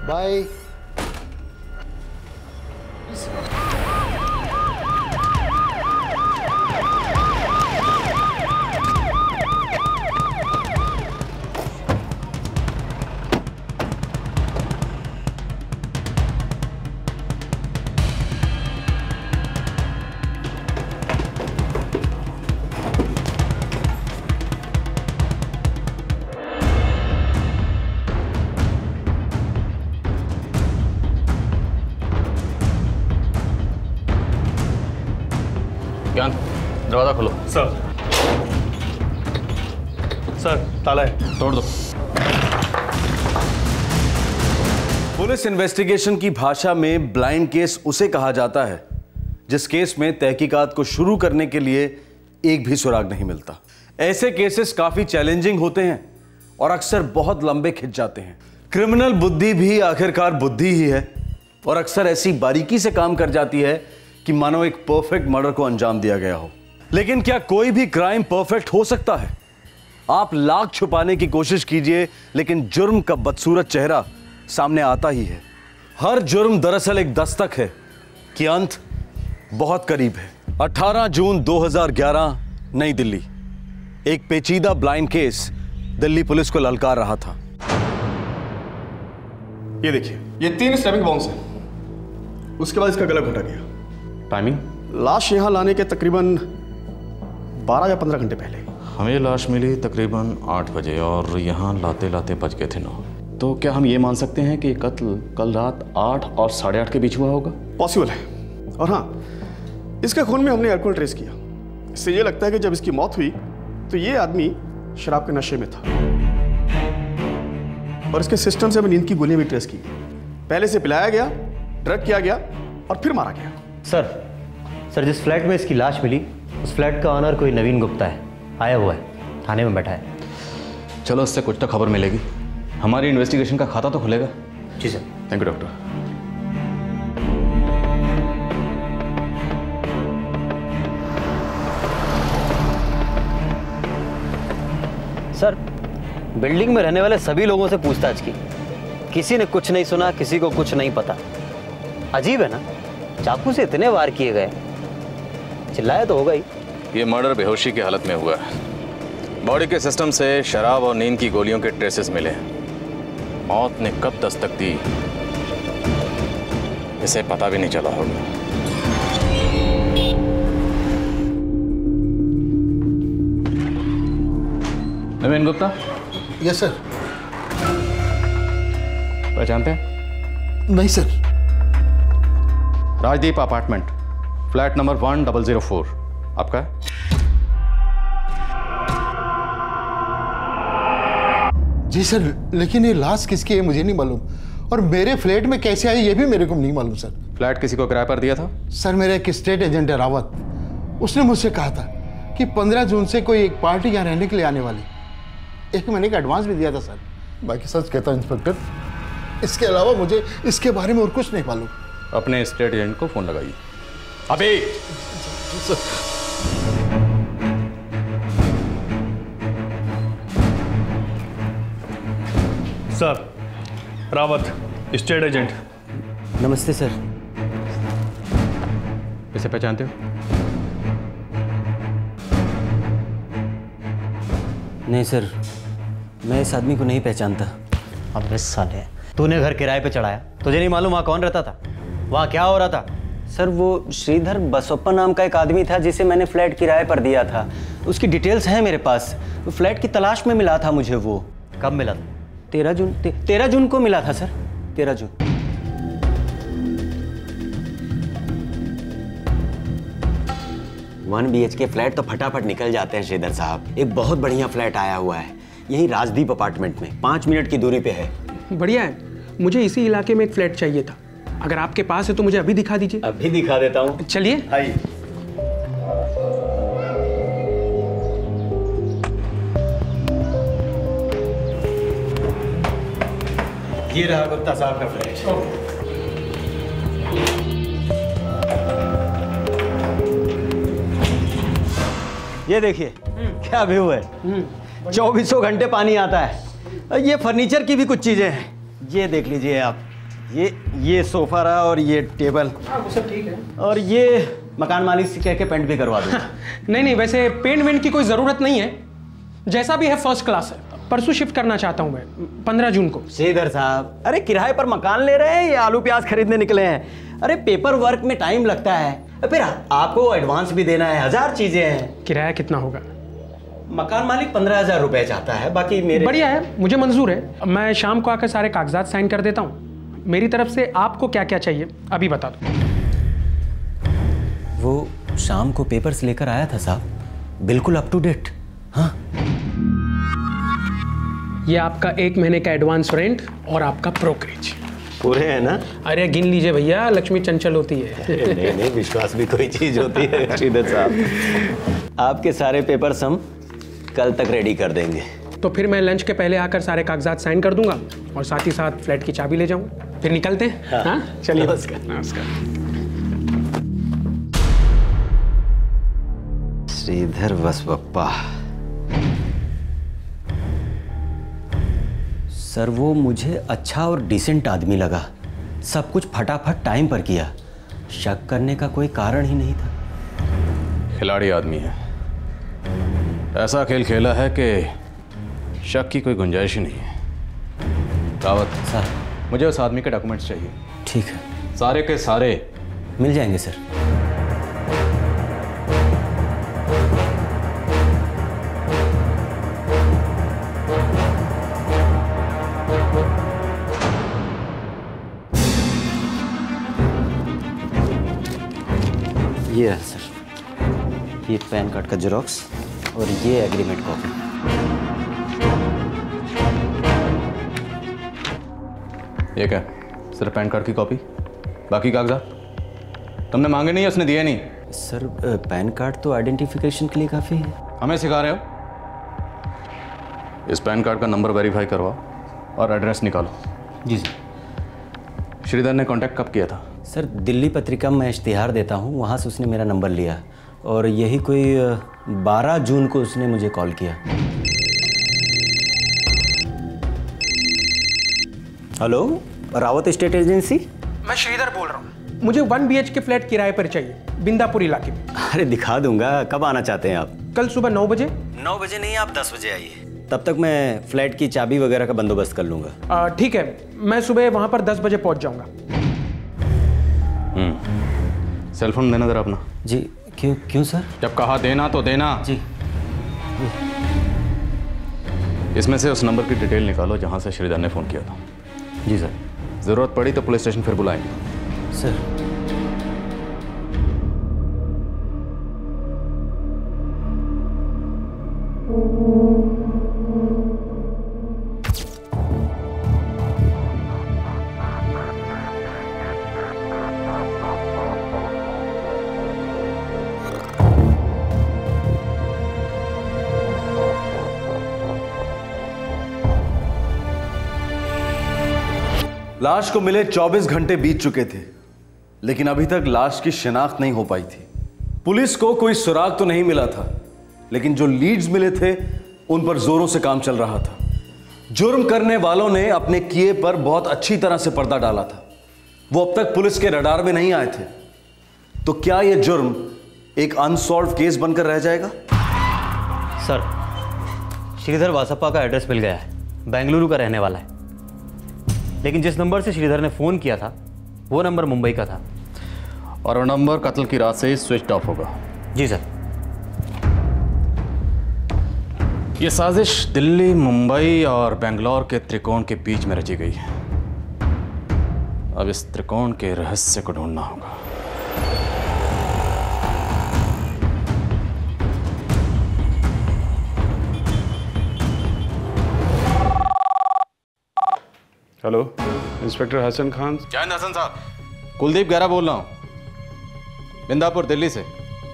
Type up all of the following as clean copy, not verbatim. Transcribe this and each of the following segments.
Bye. ज्ञान, दरवाजा खोलो। सर। सर, ताला है, तोड़ दो। पुलिस इन्वेस्टिगेशन की भाषा में ब्लाइंड केस उसे कहा जाता है जिस केस में तहकीकात को शुरू करने के लिए एक भी सुराग नहीं मिलता। ऐसे केसेस काफी चैलेंजिंग होते हैं और अक्सर बहुत लंबे खिंच जाते हैं। क्रिमिनल बुद्धि भी आखिरकार बुद्धि ही है और अक्सर ऐसी बारीकी से काम कर जाती है कि मानो एक परफेक्ट मर्डर को अंजाम दिया गया हो। लेकिन क्या कोई भी क्राइम परफेक्ट हो सकता है? आप लाख छुपाने की कोशिश कीजिए लेकिन जुर्म का बदसूरत चेहरा सामने आता ही है। हर जुर्म दरअसल एक दस्तक है कि अंत बहुत करीब है। 18 जून 2011 नई दिल्ली। एक पेचीदा ब्लाइंड केस दिल्ली पुलिस को ललकार रहा था। ये देखिए, ये 3 स्टैबिंग बाउंस है। उसके बाद इसका गला घोटा गया। टाइमिंग? लाश यहाँ लाने के तकरीबन 12 या 15 घंटे पहले। हमें लाश मिली तकरीबन 8 बजे और यहाँ लाते लाते बज गए थे 9। तो क्या हम ये मान सकते हैं कि कत्ल कल रात 8 और 8:30 के बीच हुआ होगा? पॉसिबल है। और हाँ, इसके खून में हमने अल्कोहल ट्रेस किया। इससे ये लगता है कि जब इसकी मौत हुई तो ये आदमी शराब के नशे में था। और इसके सिस्टम से हमें नींद की गोलियां भी ट्रेस की। पहले से पिलाया गया, ड्रग किया गया और फिर मारा गया। सर, जिस फ्लैट में इसकी लाश मिली उस फ्लैट का ऑनर कोई नवीन गुप्ता है। आया हुआ है, थाने में बैठा है। चलो, इससे कुछ तो खबर मिलेगी। हमारी इन्वेस्टिगेशन का खाता तो खुलेगा। जी sir. Thank you doctor. Sir, building में रहने वाले सभी लोगों से पूछताछ की। किसी ने कुछ नहीं सुना, किसी को कुछ नहीं पता। अजीब है ना, चाकू से इतने वार किए गए, चिल्लाया तो होगा ही। ये मर्डर बेहोशी की हालत में हुआ है। बॉडी के सिस्टम से शराब और नींद की गोलियों के ट्रेसेस मिले। मौत ने कब दस्तक दी इसे पता भी नहीं चला होगा। नवीन गुप्ता? Yes sir. पहचानते हैं? नहीं sir. Rajdeep apartment, flat number 1004 आपका है? जी सर, लेकिन ये लाश किसकी है मुझे नहीं मालूम, और मेरे फ्लैट में कैसे आई ये भी मेरे को नहीं मालूम सर। फ्लैट किसी को किराए पर दिया था? सर, मेरा एक स्टेट एजेंट है रावत, उसने मुझसे कहा था कि 15 जून से कोई एक पार्टी यहाँ रहने के लिए आने वाली। 1 महीने का एडवांस भी दिया था सर। बाकी सच कहता हूँ इंस्पेक्टर, इसके अलावा मुझे इसके बारे में और कुछ नहीं मालूम। अपने स्टेट एजेंट को फोन लगाइए अभी। Sir, Rawat, state agent. नमस्ते सर। इसे पहचानते हो? नहीं सर, मैं इस आदमी को नहीं पहचानता। अब साले, तूने घर किराए पे चढ़ाया, तुझे नहीं मालूम वहाँ कौन रहता था, वहाँ क्या हो रहा था? सर, वो श्रीधर बसोप्पा नाम का एक आदमी था जिसे मैंने फ्लैट किराए पर दिया था। उसकी डिटेल्स हैं मेरे पास। फ्लैट की तलाश में मिला था मुझे वो। कब मिला था? 13 जून को मिला था सर। 13 जून। वन BHK फ्लैट तो फटाफट निकल जाते हैं श्रीधर साहब। एक बहुत बढ़िया फ्लैट आया हुआ है यही राजदीप अपार्टमेंट में, 5 मिनट की दूरी पे है। बढ़िया है। मुझे इसी इलाके में एक फ्लैट चाहिए था। अगर आपके पास है तो मुझे अभी दिखा दीजिए। अभी दिखा देता हूँ, चलिए। आइए। ये रहा गुप्ता साहब का फ्लैट। ये देखिए क्या व्यू है। 24 घंटे पानी आता है। ये फर्नीचर की भी कुछ चीजें हैं। ये देख लीजिए आप, ये सोफा रहा और ये टेबल। वो सब ठीक है। और ये मकान मालिक से कह के पेंट भी करवा दूंगा। नहीं, वैसे पेंट वेंट की कोई ज़रूरत नहीं है, जैसा भी है फर्स्ट क्लास है। परसों शिफ्ट करना चाहता हूँ मैं, 15 जून को। श्रीधर साहब, अरे किराए पर मकान ले रहे हैं या आलू प्याज खरीदने निकले हैं? अरे पेपर वर्क में टाइम लगता है, फिर आपको एडवांस भी देना है, 1000 चीजें हैं। किराया कितना होगा? मकान मालिक 15,000 रुपए चाहता है, बाकी मेरे। बढ़िया है, मुझे मंजूर है। मैं शाम को आकर सारे कागजात साइन कर देता हूँ। मेरी तरफ से आपको क्या क्या चाहिए अभी बता दो। वो शाम को पेपर्स लेकर आया था साहब, बिल्कुल अप टू डेट। हाँ, ये आपका 1 महीने का एडवांस रेंट और आपका ब्रोकरेज पूरे है ना? अरे गिन लीजिए भैया, लक्ष्मी चंचल होती है। नहीं, विश्वास भी कोई चीज होती है श्रीधर साहब। आपके सारे पेपर्स हम कल तक रेडी कर देंगे। तो फिर मैं लंच के पहले आकर सारे कागजात साइन कर दूंगा और साथ ही साथ फ्लैट की चाबी ले जाऊंगा। फिर निकलते हैं। हाँ, चलिए। नमस्कार। श्रीधर बसवप्पा सर, वो मुझे अच्छा और डिसेंट आदमी लगा। सब कुछ फटाफट टाइम पर किया, शक करने का कोई कारण ही नहीं था। खिलाड़ी आदमी है, ऐसा खेल खेला है कि शक की कोई गुंजाइश ही नहीं है। रावत सर, मुझे उस आदमी के डॉक्यूमेंट्स चाहिए। ठीक है। सारे के सारे मिल जाएंगे सर। ये है सर, ये पैन कार्ड का जेरोक्स और ये एग्रीमेंट कॉपी। ये क्या? सिर्फ पैन कार्ड की कॉपी, बाकी कागजात तुमने मांगे नहीं, उसने दिए नहीं? सर, पैन कार्ड तो आइडेंटिफिकेशन के लिए काफ़ी है। हमें सिखा रहे हो? इस पैन कार्ड का नंबर वेरीफाई करवाओ और एड्रेस निकालो। जी सर। श्रीधर ने कांटेक्ट कब किया था? सर, दिल्ली पत्रिका में इश्तिहार देता हूँ, वहाँ से उसने मेरा नंबर लिया और यही कोई 12 जून को उसने मुझे कॉल किया। Hello, Rawat state agency? मैं श्रीधर बोल रहा हूँ। मुझे 1 BHK फ्लैट किराए पर चाहिए, बिंदापुर इलाके में। अरे दिखा दूंगा, कब आना चाहते हैं आप? कल सुबह 9 बजे। 9 बजे नहीं, आप 10 बजे आइए, तब तक मैं फ्लैट की चाबी वगैरह का बंदोबस्त कर लूँगा। ठीक है, मैं सुबह वहाँ पर 10 बजे पहुँच जाऊँगा। सेल फोन देना जरा अपना। जी। क्यों सर? जब कहा देना तो देना। जी। इसमें से उस नंबर की डिटेल निकालो जहाँ से श्रीधर ने फ़ोन किया था। जी सर। ज़रूरत पड़ी तो पुलिस स्टेशन फिर बुलाएंगे। सर। लाश को मिले 24 घंटे बीत चुके थे, लेकिन अभी तक लाश की शिनाख्त नहीं हो पाई थी। पुलिस को कोई सुराग तो नहीं मिला था, लेकिन जो लीड्स मिले थे उन पर जोरों से काम चल रहा था। जुर्म करने वालों ने अपने किए पर बहुत अच्छी तरह से पर्दा डाला था। वो अब तक पुलिस के रडार में नहीं आए थे। तो क्या यह जुर्म एक अनसॉल्व केस बनकर रह जाएगा? सर, श्रीधर वासप्पा का एड्रेस मिल गया है, बेंगलुरु का रहने वाला है। लेकिन जिस नंबर से श्रीधर ने फ़ोन किया था वो नंबर मुंबई का था। और वो नंबर कत्ल की रात से ही स्विच ऑफ होगा। जी सर। ये साजिश दिल्ली, मुंबई और बेंगलोर के त्रिकोण के बीच में रची गई है। अब इस त्रिकोण के रहस्य को ढूंढना होगा। Hello, inspector Hasan Khan. जय हसन साहब, कुलदीप गहरा बोल रहा हूँ, बिंदापुर दिल्ली से।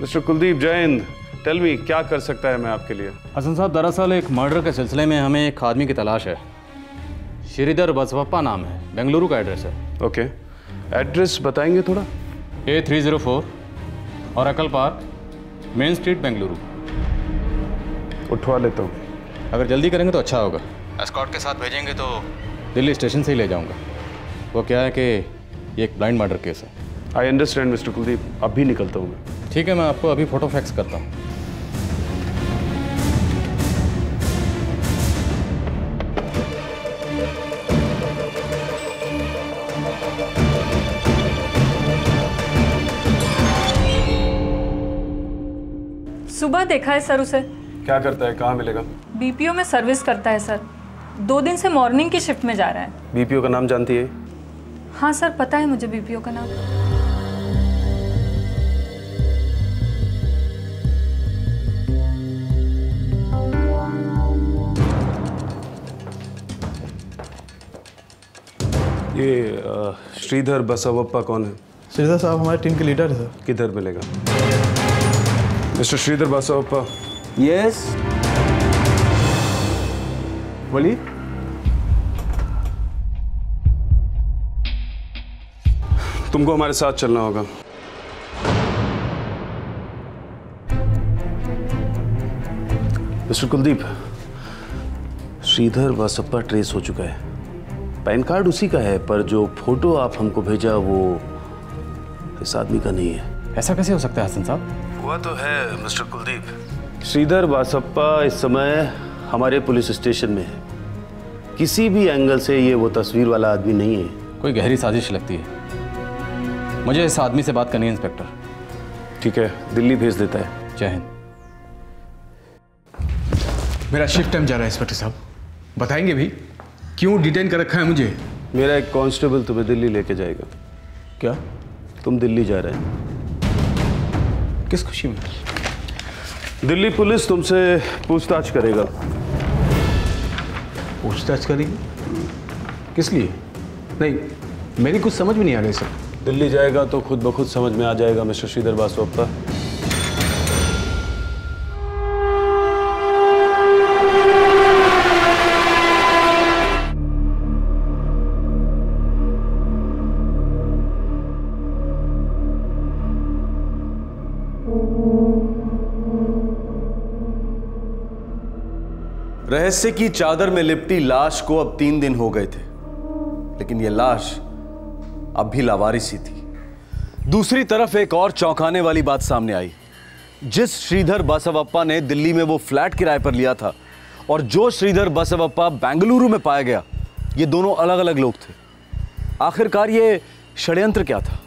मिस्टर कुलदीप, जय हिंद। टेल मी, क्या कर सकता है मैं आपके लिए? हसन साहब, दरअसल एक मर्डर के सिलसिले में हमें एक आदमी की तलाश है। श्रीधर बसवप्पा नाम है, बेंगलुरु का एड्रेस है। ओके, एड्रेस बताएंगे थोड़ा? A304 और अकल पार्क, मेन स्ट्रीट, बेंगलुरु। उठवा लेता हूँ। अगर जल्दी करेंगे तो अच्छा होगा। एस्कॉर्ट के साथ भेजेंगे तो दिल्ली स्टेशन से ही ले जाऊंगा। वो क्या है कि ये एक ब्लाइंड मर्डर केस है। आई अंडरस्टैंड मिस्टर कुलदीप, अभी निकलता हूँ मैं। ठीक है, मैं आपको अभी फोटो फैक्स करता हूँ। सुबह देखा है सर उसे। क्या करता है, कहाँ मिलेगा? बीपीओ में सर्विस करता है सर। 2 दिन से मॉर्निंग की शिफ्ट में जा रहा है। बीपीओ का नाम जानती है? हाँ सर, पता है मुझे बीपीओ का नाम। ये श्रीधर बसवप्पा कौन है? श्रीधर साहब हमारे टीम के लीडर है सर। किधर मिलेगा? मिस्टर श्रीधर बसवप्पा। यस बोलिए। तुमको हमारे साथ चलना होगा। मिस्टर कुलदीप, श्रीधर बसप्पा ट्रेस हो चुका है। पैन कार्ड उसी का है, पर जो फोटो आप हमको भेजा वो इस आदमी का नहीं है। ऐसा कैसे हो सकता है हसन साहब? हुआ तो है मिस्टर कुलदीप। श्रीधर बसप्पा इस समय हमारे पुलिस स्टेशन में है। किसी भी एंगल से ये वो तस्वीर वाला आदमी नहीं है। कोई गहरी साजिश लगती है। मुझे इस आदमी से बात करनी है इंस्पेक्टर। ठीक है, दिल्ली भेज देता है। जय हिंद। मेरा शिफ्ट टाइम जा रहा है इंस्पेक्टर साहब, बताएंगे भी क्यों डिटेन कर रखा है मुझे? मेरा एक कांस्टेबल तुम्हें दिल्ली लेके जाएगा। क्या? तुम दिल्ली जा रहे हैं? किस खुशी में? दिल्ली पुलिस तुमसे पूछताछ करेगा। पूछताछ करेगी? किस लिए? नहीं, मेरी कुछ समझ में नहीं आ रही सर। दिल्ली जाएगा तो खुद ब खुद समझ में आ जाएगा मिस्टर श्रीधर बसप्पा। रहस्य की चादर में लिपटी लाश को अब 3 दिन हो गए थे, लेकिन यह लाश अब भी लावारिस ही थी। दूसरी तरफ एक और चौंकाने वाली बात सामने आई। जिस श्रीधर बसवप्पा ने दिल्ली में वो फ्लैट किराए पर लिया था और जो श्रीधर बसवप्पा बेंगलुरु में पाया गया, ये दोनों अलग अलग लोग थे। आखिरकार ये षड्यंत्र क्या था?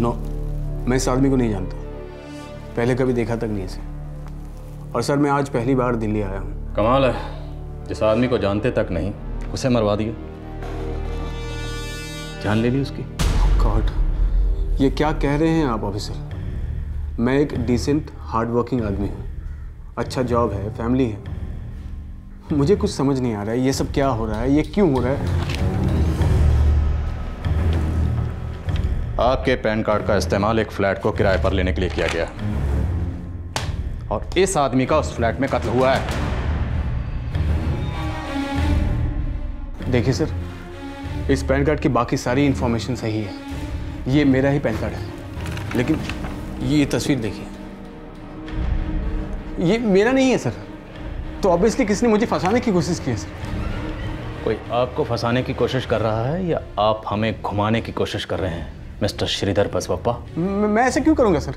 नो, मैं इस आदमी को नहीं जानता, पहले कभी देखा तक नहीं इसे। और सर मैं आज पहली बार दिल्ली आया हूँ। कमाल है, जिस आदमी को जानते तक नहीं उसे मरवा दिया, जान ले ली उसकी। गॉड, ये क्या कह रहे हैं आप ऑफिसर? मैं एक डिसेंट हार्ड वर्किंग आदमी हूँ, अच्छा जॉब है, फैमिली है। मुझे कुछ समझ नहीं आ रहा है ये सब क्या हो रहा है, ये क्यों हो रहा है? आपके पैन कार्ड का इस्तेमाल एक फ्लैट को किराए पर लेने के लिए किया गया और इस आदमी का उस फ्लैट में कत्ल हुआ है। देखिए सर, इस पैन कार्ड की बाकी सारी इंफॉर्मेशन सही है, ये मेरा ही पैन कार्ड है, लेकिन ये तस्वीर देखिए, ये मेरा नहीं है सर। तो ऑब्वियसली किसने मुझे फंसाने की कोशिश की है सर। कोई आपको फंसाने की कोशिश कर रहा है या आप हमें घुमाने की कोशिश कर रहे हैं मिस्टर श्रीधर बसवप्पा? मैं ऐसे क्यों करूंगा सर?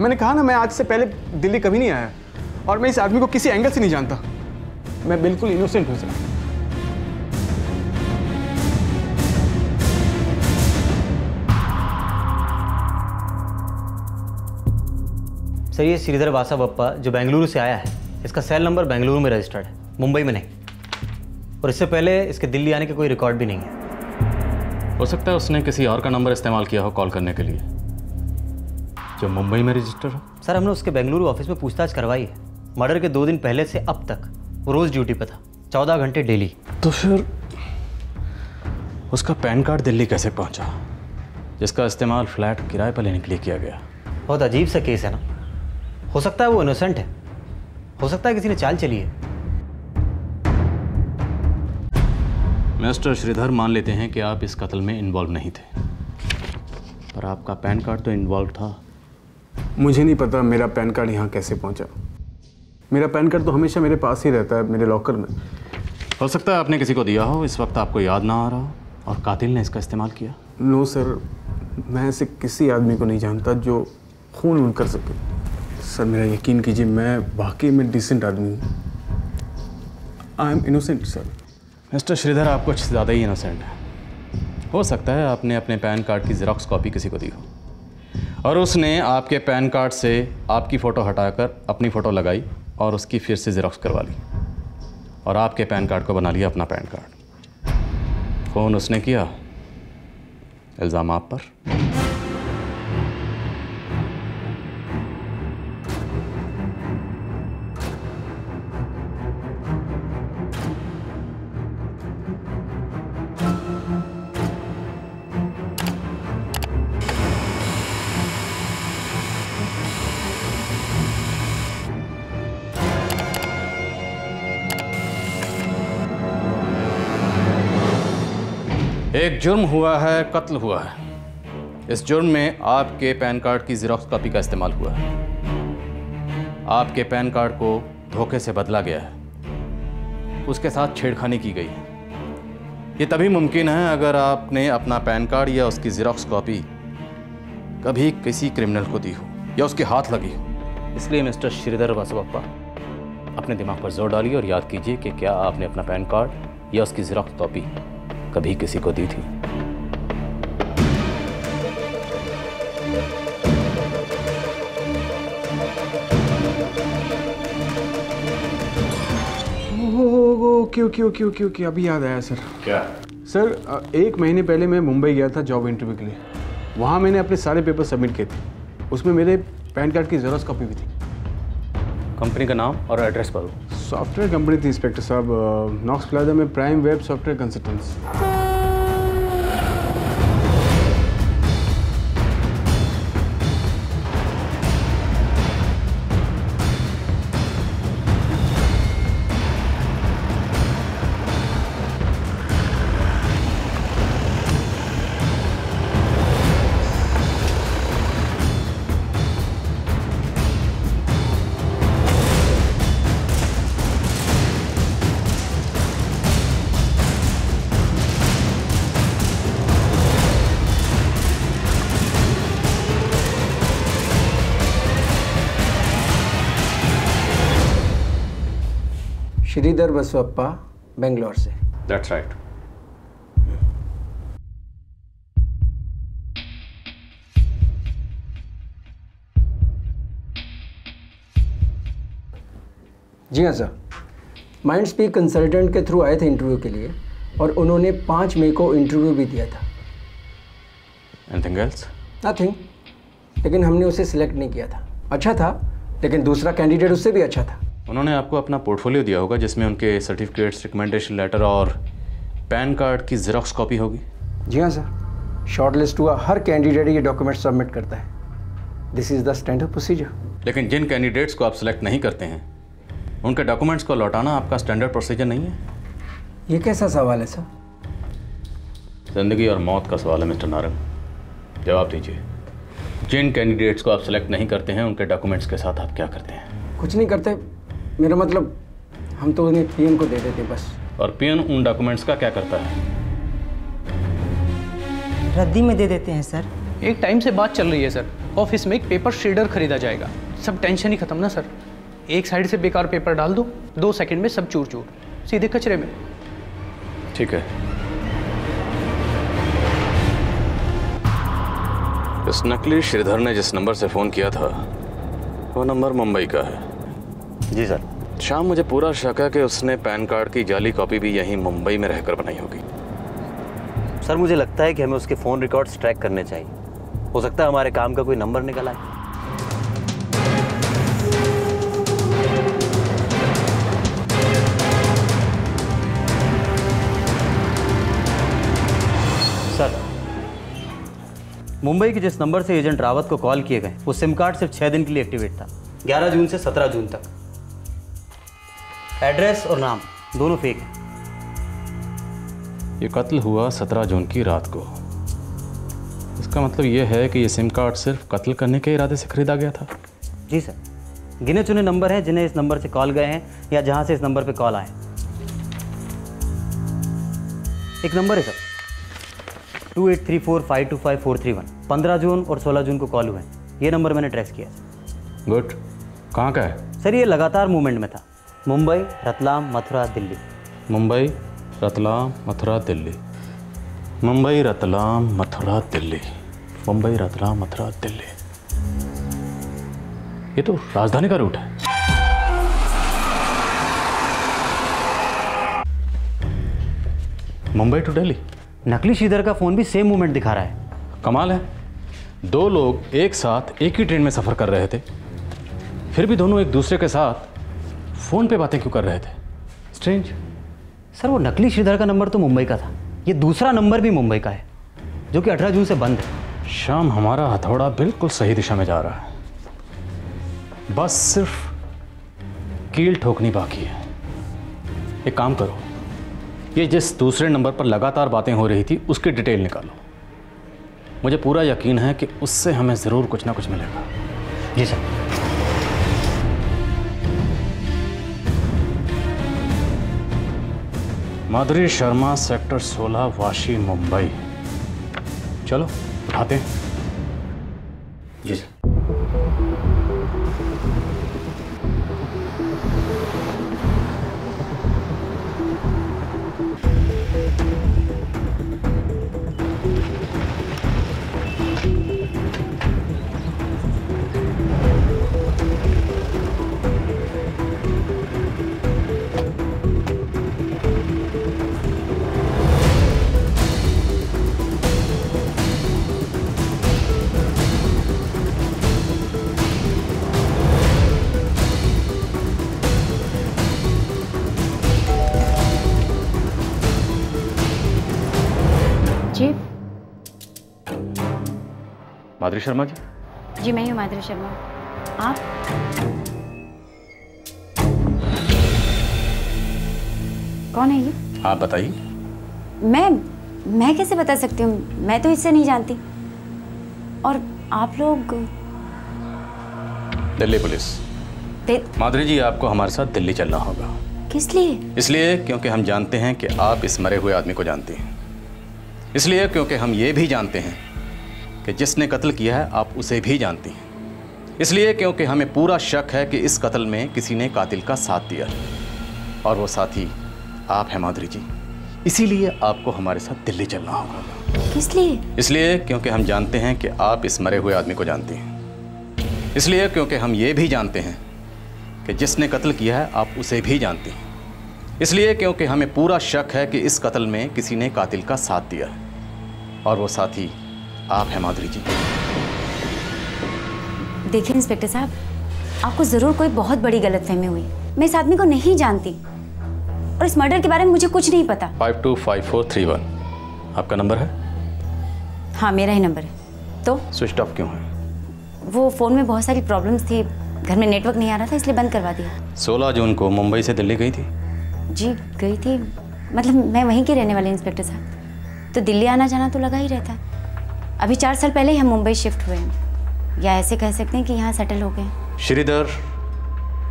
मैंने कहा ना, मैं आज से पहले दिल्ली कभी नहीं आया और मैं इस आदमी को किसी एंगल से नहीं जानता। मैं बिल्कुल इनोसेंट हूं सर। सर ये श्रीधर बसवप्पा जो बेंगलुरु से आया है, इसका सेल नंबर बेंगलुरु में रजिस्टर्ड है, मुंबई में नहीं। और इससे पहले इसके दिल्ली आने के कोई रिकॉर्ड भी नहीं है। हो सकता है उसने किसी और का नंबर इस्तेमाल किया हो कॉल करने के लिए जो मुंबई में रजिस्टर हो। सर हमने उसके बेंगलुरु ऑफिस में पूछताछ करवाई है। मर्डर के 2 दिन पहले से अब तक वो रोज ड्यूटी पे था, 14 घंटे डेली। तो फिर उसका पैन कार्ड दिल्ली कैसे पहुंचा जिसका इस्तेमाल फ्लैट किराए पर लेने के लिए किया गया? बहुत अजीब सा केस है ना। हो सकता है वो इनोसेंट है, हो सकता है किसी ने चाल चली है। मिस्टर श्रीधर, मान लेते हैं कि आप इस कत्ल में इन्वॉल्व नहीं थे, पर आपका पैन कार्ड तो इन्वॉल्व था। मुझे नहीं पता मेरा पैन कार्ड यहाँ कैसे पहुँचा। मेरा पैन कार्ड तो हमेशा मेरे पास ही रहता है, मेरे लॉकर में। हो सकता है आपने किसी को दिया हो, इस वक्त आपको याद ना आ रहा हो और कातिल ने इसका इस्तेमाल किया। नो सर, मैं ऐसे किसी आदमी को नहीं जानता जो खून वून कर सके। सर मेरा यकीन कीजिए, मैं वाकई में डिसेंट आदमी हूँ। I am innocent sir. Mister Shridhar, आप कुछ ज़्यादा ही इनोसेंट हैं। हो सकता है आपने अपने पैन कार्ड की ज़ेरॉक्स कॉपी किसी को दी हो और उसने आपके पैन कार्ड से आपकी फ़ोटो हटाकर अपनी फ़ोटो लगाई और उसकी फिर से ज़ेरॉक्स करवा ली और आपके पैन कार्ड को बना लिया अपना पैन कार्ड। फ़ोन उसने किया, इल्ज़ाम आप पर। एक जुर्म हुआ है, कत्ल हुआ है। इस जुर्म में आपके पैन कार्ड की ज़ेरॉक्स कॉपी का इस्तेमाल हुआ है। आपके पैन कार्ड को धोखे से बदला गया है, उसके साथ छेड़खानी की गई है। ये तभी मुमकिन है अगर आपने अपना पैन कार्ड या उसकी ज़ेरॉक्स कॉपी कभी किसी क्रिमिनल को दी हो या उसके हाथ लगी हो। इसलिए मिस्टर श्रीधर बसवप्पा, अपने दिमाग पर जोर डालिए और याद कीजिए कि क्या आपने अपना पैन कार्ड या उसकी ज़ेरॉक्स कॉपी कभी किसी को दी थी। ओके, अभी याद आया सर। क्या? सर 1 महीने पहले मैं मुंबई गया था जॉब इंटरव्यू के लिए। वहाँ मैंने अपने सारे पेपर सबमिट किए थे, उसमें मेरे पैन कार्ड की ज़ेरॉक्स कॉपी भी थी। कंपनी का नाम और एड्रेस पर? सॉफ्टवेयर कंपनी थी इंस्पेक्टर साहब, नॉक्स प्लाजा में prime web software consultants. Shridhar Basavappa, Bangalore से। That's right. जी हाँ सर, माइंड स्पीक कंसल्टेंट के थ्रू आए थे इंटरव्यू के लिए और उन्होंने 5 मई को इंटरव्यू भी दिया था। Anything else? नथिंग, लेकिन हमने उसे सिलेक्ट नहीं किया था। अच्छा था, लेकिन दूसरा कैंडिडेट उससे भी अच्छा था। उन्होंने आपको अपना पोर्टफोलियो दिया होगा जिसमें उनके सर्टिफिकेट्स, रिकमेंडेशन लेटर और पैन कार्ड की ज़ेरॉक्स कॉपी होगी। जी हाँ सर, शॉर्ट लिस्ट हुआ हर कैंडिडेट ये डॉक्यूमेंट सबमिट करता है। This is the standard procedure. लेकिन जिन कैंडिडेट्स को आप सिलेक्ट नहीं करते हैं उनके डॉक्यूमेंट्स को लौटाना आपका स्टैंडर्ड प्रोसीजर नहीं है। ये कैसा सवाल है सर? ज़िंदगी और मौत का सवाल है मिस्टर नारंग, जवाब दीजिए। जिन कैंडिडेट्स को आप सिलेक्ट नहीं करते हैं उनके डॉक्यूमेंट्स के साथ आप क्या करते हैं? कुछ नहीं करते, मेरा मतलब हम तो उन्हें पीएन को दे देते बस। और पीएन उन डॉक्यूमेंट्स का क्या करता है? रद्दी में दे देते हैं सर। एक टाइम से बात चल रही है सर, ऑफिस में एक पेपर शेडर खरीदा जाएगा। सब टेंशन ही खत्म ना सर। एक साइड से बेकार पेपर डाल दो, 2 सेकंड में सब चूर चूर, सीधे कचरे में। ठीक है। इस नकली श्रीधर ने जिस नंबर से फ़ोन किया था वो नंबर मुंबई का है। जी सर। शाम मुझे पूरा शक है कि उसने पैन कार्ड की जाली कॉपी भी यहीं मुंबई में रहकर बनाई होगी। सर मुझे लगता है कि हमें उसके फ़ोन रिकॉर्ड्स ट्रैक करने चाहिए। हो सकता है हमारे काम का कोई नंबर निकल आए। सर, मुंबई के जिस नंबर से एजेंट रावत को कॉल किए गए वो सिम कार्ड सिर्फ 6 दिन के लिए एक्टिवेट था, 11 जून से 17 जून तक। एड्रेस और नाम दोनों फेक हैं। ये कत्ल हुआ 17 जून की रात को। इसका मतलब ये है कि ये सिम कार्ड सिर्फ कत्ल करने के इरादे से खरीदा गया था। जी सर, गिने चुने नंबर हैं जिन्हें इस नंबर से कॉल गए हैं या जहां से इस नंबर पे कॉल आए। एक नंबर है सर, 2834525431। 15 जून और 16 जून को कॉल हुए हैं। ये नंबर मैंने ट्रेस किया। गुड। कहाँ का है? सर ये लगातार मूवमेंट में था। मुंबई, रतलाम, मथुरा, दिल्ली। मुंबई, रतलाम, मथुरा, दिल्ली। मुंबई, रतलाम, मथुरा, दिल्ली। मुंबई, रतलाम, मथुरा, दिल्ली। ये तो राजधानी का रूट है। मुंबई टू दिल्ली। नकली श्रीधर का फोन भी सेम मूवमेंट दिखा रहा है। कमाल है, दो लोग एक साथ एक ही ट्रेन में सफर कर रहे थे, फिर भी दोनों एक दूसरे के साथ फोन पे बातें क्यों कर रहे थे? स्ट्रेंज। सर वो नकली श्रीधर का नंबर तो मुंबई का था, ये दूसरा नंबर भी मुंबई का है जो कि 18 जून से बंद है। शाम, हमारा हथौड़ा बिल्कुल सही दिशा में जा रहा है, बस सिर्फ कील ठोकनी बाकी है। एक काम करो, ये जिस दूसरे नंबर पर लगातार बातें हो रही थी उसकी डिटेल निकालो। मुझे पूरा यकीन है कि उससे हमें ज़रूर कुछ ना कुछ मिलेगा। जी सर। माधुरी शर्मा, सेक्टर 16, वाशी, मुंबई। चलो उठाते हैं। जी सर। माधुरी शर्मा जी? जी मैं ही हूँ माधुरी शर्मा। आप? कौन है ये? आप बताइए। मैं कैसे बता सकती हूँ, मैं तो इससे नहीं जानती। और आप लोग? दिल्ली पुलिस। माधुरी जी, आपको हमारे साथ दिल्ली चलना होगा। किस लिए? इसलिए क्योंकि हम जानते हैं कि आप इस मरे हुए आदमी को जानती हैं। इसलिए क्योंकि हम ये भी जानते हैं कि जिसने कत्ल किया है आप उसे भी जानती हैं। इसलिए क्योंकि हमें पूरा शक है कि इस कत्ल में किसी ने कातिल का साथ दिया है, और वो साथी आप हैं माधुरी जी। इसीलिए आपको हमारे साथ दिल्ली चलना होगा। किस लिए? इसलिए क्योंकि हम जानते हैं कि आप इस मरे हुए आदमी को जानती हैं। इसलिए क्योंकि हम ये भी जानते हैं कि जिसने कत्ल किया है आप उसे भी जानती हैं। इसलिए क्योंकि हमें पूरा शक है कि इस कत्ल में किसी ने कातिल का साथ दिया है, और वो साथी आप हैं माधुरी जी। देखिए इंस्पेक्टर साहब, आपको जरूर कोई बहुत बड़ी गलतफहमी हुई। मैं इस आदमी को नहीं जानती और इस मर्डर के बारे में मुझे कुछ नहीं पता। 525431 आपका नंबर है? हाँ मेरा ही नंबर है। तो स्विच ऑफ क्यों है? वो फोन में बहुत सारी प्रॉब्लम्स थी, घर में नेटवर्क नहीं आ रहा था, इसलिए बंद करवा दिया। 16 जून को मुंबई से दिल्ली गई थी? जी गई थी, मतलब मैं वहीं के रहने वाले इंस्पेक्टर साहब, तो दिल्ली आना जाना तो लगा ही रहता। अभी 4 साल पहले ही हम मुंबई शिफ्ट हुए हैं, या ऐसे कह सकते हैं कि यहाँ सेटल हो गए। श्रीधर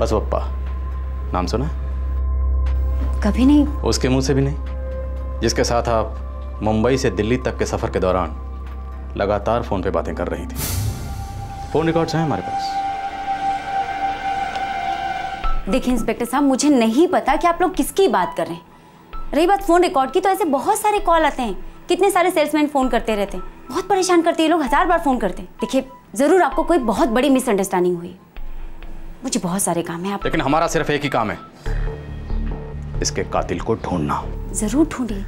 बसवप्पा नाम सुना? कभी नहीं। उसके मुंह से भी नहीं, जिसके साथ आप मुंबई से दिल्ली तक के सफर के दौरान लगातार फोन पे बातें कर रही थी। फोन रिकॉर्ड्स हैं हमारे पास। देखिए इंस्पेक्टर साहब, मुझे नहीं पता कि आप लोग किसकी बात कर रहे हैं। रही बात फोन रिकॉर्ड की, तो ऐसे बहुत सारे कॉल आते हैं, कितने सारे सेल्समैन फोन करते रहते हैं, बहुत परेशान करते हैं लोग, 1000 बार फोन करते हैं। देखिए जरूर आपको कोई बहुत बड़ी मिसअंडरस्टैंडिंग हुई, मुझे बहुत सारे काम है। लेकिन हमारा सिर्फ एक ही काम है, इसके कातिल को ढूंढना। जरूर ढूंढिए,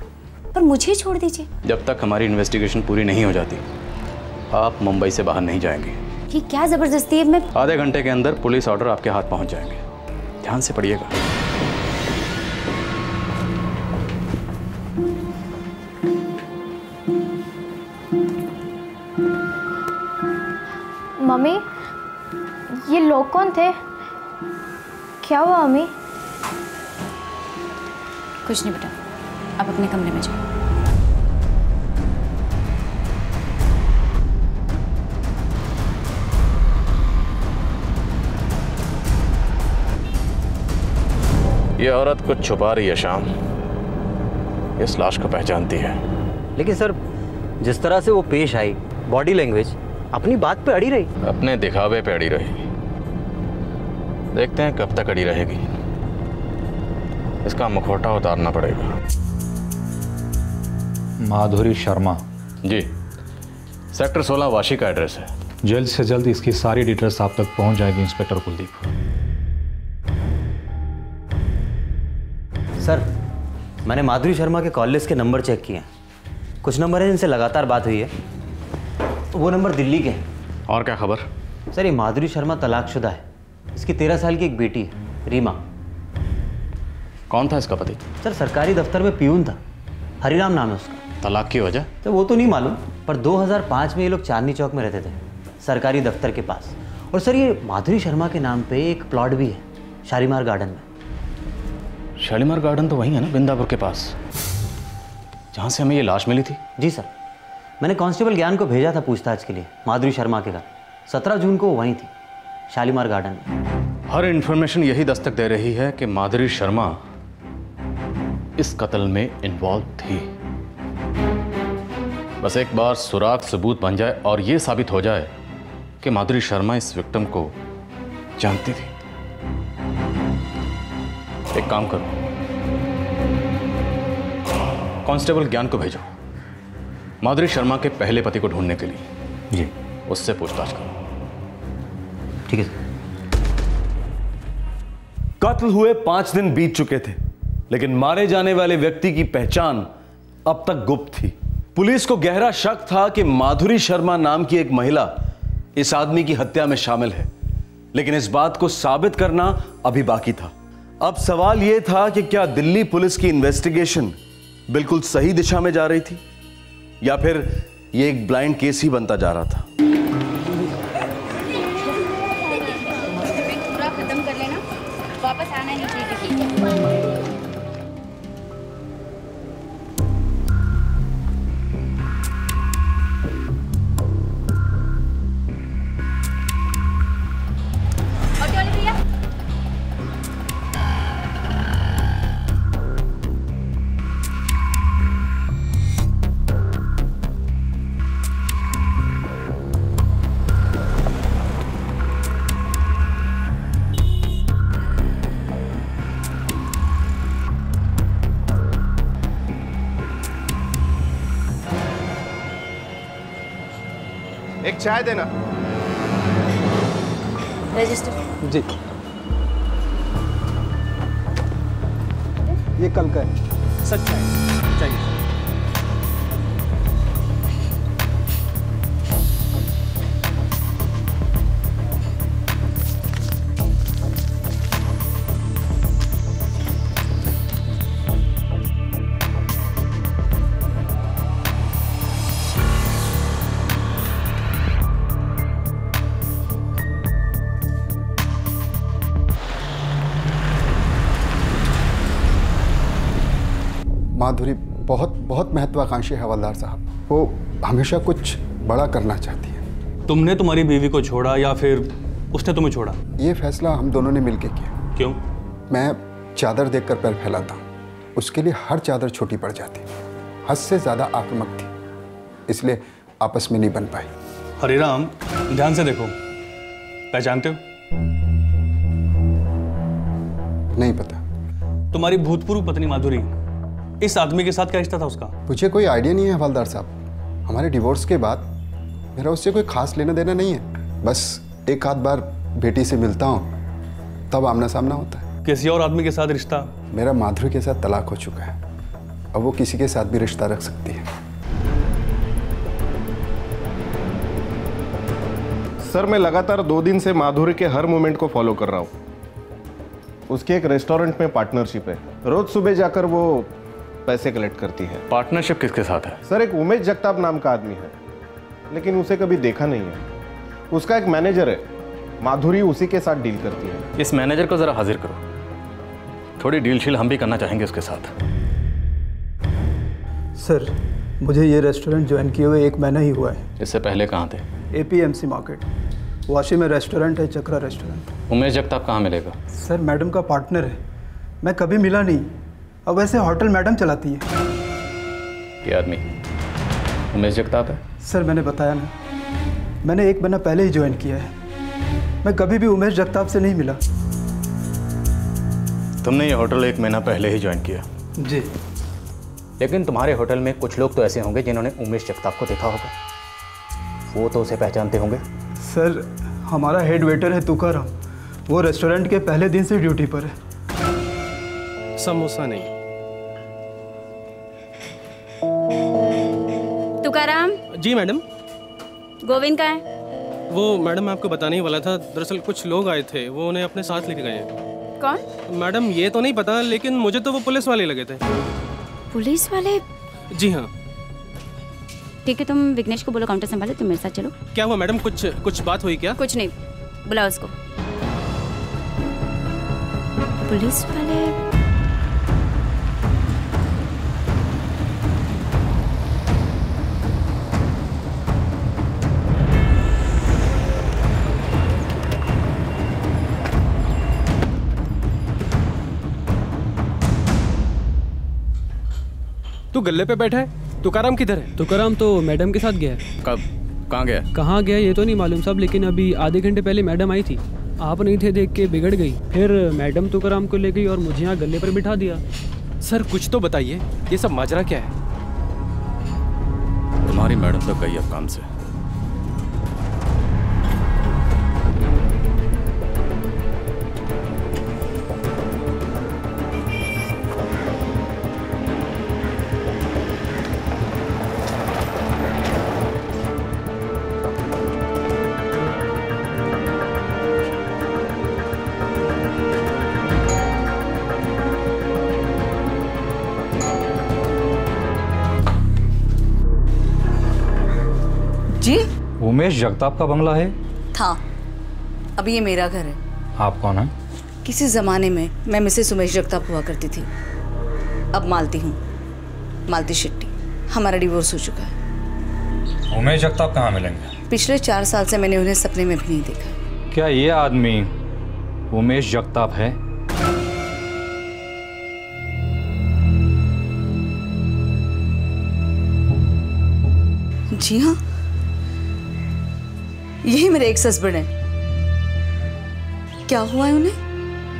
पर मुझे छोड़ दीजिए। जब तक हमारी इन्वेस्टिगेशन पूरी नहीं हो जाती आप मुंबई से बाहर नहीं जाएंगे। ये क्या जबरदस्ती है? मैं आधे घंटे के अंदर पुलिस ऑर्डर आपके हाथ पहुंच जाएंगे, ध्यान से पढ़िएगा। मम्मी, ये लोग कौन थे? क्या हुआ मम्मी? कुछ नहीं बेटा, अब अपने कमरे में जाओ। ये औरत कुछ छुपा रही है श्याम। इस लाश को पहचानती है। लेकिन सर, जिस तरह से वो पेश आई, बॉडी लैंग्वेज अपनी बात पे अड़ी रही। अपने दिखावे पे अड़ी रही। देखते हैं कब तक अड़ी रहेगी। इसका मुखौटा उतारना पड़ेगा। माधुरी शर्मा जी, सेक्टर 16 वाशी का एड्रेस है। जल्द से जल्द इसकी सारी डिटेल्स आप तक पहुंच जाएगी इंस्पेक्टर कुलदीप। सर, मैंने माधुरी शर्मा के कॉल लिस्ट के नंबर चेक किए हैं। कुछ नंबर हैं जिनसे लगातार बात हुई है, वो नंबर दिल्ली के हैं। और क्या खबर? सर, ये माधुरी शर्मा तलाकशुदा है। इसकी 13 साल की एक बेटी है, रीमा। कौन था इसका पति? सर, सरकारी दफ्तर में पियून था, हरिराम नाम है उसका। तलाक की वजह? तो वो तो नहीं मालूम, पर 2005 में ये लोग चांदनी चौक में रहते थे, सरकारी दफ्तर के पास। और सर, ये माधुरी शर्मा के नाम पे एक प्लॉट भी है शालीमार गार्डन में। शालीमार गार्डन तो वही है ना, बिंदापुर के पास, जहाँ से हमें ये लाश मिली थी? जी सर, मैंने कांस्टेबल ज्ञान को भेजा था पूछताछ के लिए माधुरी शर्मा के घर। 17 जून को वो वहीं थी, शालीमार गार्डन में। हर इंफॉर्मेशन यही दस्तक दे रही है कि माधुरी शर्मा इस कत्ल में इन्वॉल्व थी। बस एक बार सुराग सबूत बन जाए और ये साबित हो जाए कि माधुरी शर्मा इस विक्टिम को जानती थी। एक काम करो, कांस्टेबल ज्ञान को भेजो माधुरी शर्मा के पहले पति को ढूंढने के लिए। जी। उससे पूछताछ करो। ठीक है सर। कत्ल हुए 5 दिन बीत चुके थे, लेकिन मारे जाने वाले व्यक्ति की पहचान अब तक गुप्त थी। पुलिस को गहरा शक था कि माधुरी शर्मा नाम की एक महिला इस आदमी की हत्या में शामिल है, लेकिन इस बात को साबित करना अभी बाकी था। अब सवाल यह था कि क्या दिल्ली पुलिस की इन्वेस्टिगेशन बिल्कुल सही दिशा में जा रही थी, या फिर यह एक ब्लाइंड केस ही बनता जा रहा था। पूरा खत्म कर लेना, वापस आना नहीं चाहिए। एक चाय देना। रजिस्टर। जी, ये कल का है। सच चाहिए। माधुरी बहुत बहुत महत्वाकांक्षी है हवलदार साहब। वो हमेशा कुछ बड़ा करना चाहती है। तुमने तुम्हारी बीवी को छोड़ा या फिर उसने तुम्हें छोड़ा? ये फैसला हम दोनों ने मिलकर किया। क्यों? मैं चादर देखकर पैर फैलाता हूँ, उसके लिए हर चादर छोटी पड़ जाती, हद से ज़्यादा आक्रामक थी, इसलिए आपस में नहीं बन पाई। हरिराम, ध्यान से देखो, पहचानते हो? नहीं पता। तुम्हारी भूतपूर्व पत्नी माधुरी, इस आदमी के साथ क्या रिश्ता था उसका? मुझे कोई आइडिया नहीं है हवलदार साहब। हमारे डिवोर्स के बाद मेरा उससे कोई खास लेना देना नहीं है। बस एक आध बार बेटी से मिलता हूँ, तब आमना सामना होता है। किसी और आदमी के साथ रिश्ता? मेरा माधुरी के साथ तलाक हो चुका है, अब वो किसी के साथ भी रिश्ता रख सकती है। सर, मैं लगातार 2 दिन से माधुरी के हर मूवमेंट को फॉलो कर रहा हूँ। उसके एक रेस्टोरेंट में पार्टनरशिप है। रोज सुबह जाकर वो पैसे कलेक्ट करती है। पार्टनरशिप किसके साथ है? सर, एक उमेश जगताप नाम का आदमी है, लेकिन उसे कभी देखा नहीं है। उसका एक मैनेजर है, माधुरी उसी के साथ डील करती है। इस मैनेजर को जरा हाजिर करो, थोड़ी डील शील हम भी करना चाहेंगे उसके साथ। सर, मुझे ये रेस्टोरेंट ज्वाइन किए हुए 1 महीना ही हुआ है। इससे पहले कहाँ थे? APMC मार्केट, वाशी में रेस्टोरेंट है, चक्रा रेस्टोरेंट। उमेश जगताप कहाँ मिलेगा? सर, मैडम का पार्टनर है, मैं कभी मिला नहीं। अब वैसे होटल मैडम चलाती है। ये आदमी उमेश जगताप है? सर मैंने बताया ना, मैंने 1 महीना पहले ही ज्वाइन किया है। मैं कभी भी उमेश जगताप से नहीं मिला। तुमने ये होटल 1 महीना पहले ही ज्वाइन किया? जी। लेकिन तुम्हारे होटल में कुछ लोग तो ऐसे होंगे जिन्होंने उमेश जगताप को देखा होगा, वो तो उसे पहचानते होंगे। सर हमारा हेड वेटर है तुकाराम, वो रेस्टोरेंट के पहले दिन से ड्यूटी पर है। समोसा नहीं। तुकाराम। जी मैडम। गोविंद कहाँ है? वो मैडम मैं आपको बताने ही वाला था, दरअसल कुछ लोग आए थे, वो उन्हें अपने साथ लेके गए हैं। कौन? मैडम ये तो नहीं पता, लेकिन मुझे तो वो पुलिस वाले लगे थे। पुलिस वाले? जी हाँ। ठीक है, तुम विघ्नेश को बोलो काउंटर संभाले, तुम मेरे साथ चलो। क्या हुआ मैडम, कुछ बात हुई क्या? कुछ नहीं, बुलाओ उसको। पुलिस वाले? तू गल्ले पे बैठा है, तुकाराम किधर है? तुकाराम तो मैडम के साथ गया है। कब? कहाँ गया? कहाँ गया ये तो नहीं मालूम साहब, लेकिन अभी आधे घंटे पहले मैडम आई थी, आप नहीं थे, देख के बिगड़ गई। फिर मैडम तुकाराम को ले गई और मुझे यहाँ गले पर बिठा दिया। सर कुछ तो बताइए, ये सब माजरा क्या है? तुम्हारी मैडम तो गई अब काम से। जी? उमेश जगताप का बंगला है? था, अभी ये मेरा घर है। आप कौन हैं? किसी जमाने में मैं मिसेस उमेश जगताप हुआ करती थी, अब मालती हूँ, मालती शेट्टी। हमारा डिवोर्स हो चुका है। उमेश जगताप कहाँ मिलेंगे? पिछले 4 साल से मैंने उन्हें सपने में भी नहीं देखा। क्या ये आदमी उमेश जगताप है? जी हाँ, यही मेरे एक्स हस्बैंड है। क्या हुआ है उन्हें?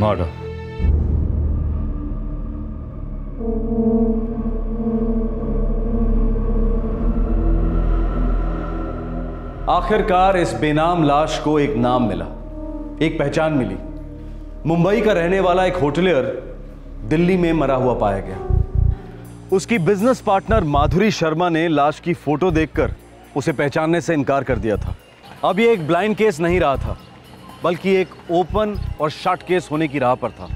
मर्डर। आखिरकार इस बेनाम लाश को एक नाम मिला, एक पहचान मिली। मुंबई का रहने वाला एक होटलियर दिल्ली में मरा हुआ पाया गया। उसकी बिजनेस पार्टनर माधुरी शर्मा ने लाश की फोटो देखकर उसे पहचानने से इनकार कर दिया था। अब ये एक ब्लाइंड केस नहीं रहा था, बल्कि एक ओपन और शॉर्ट केस होने की राह पर था।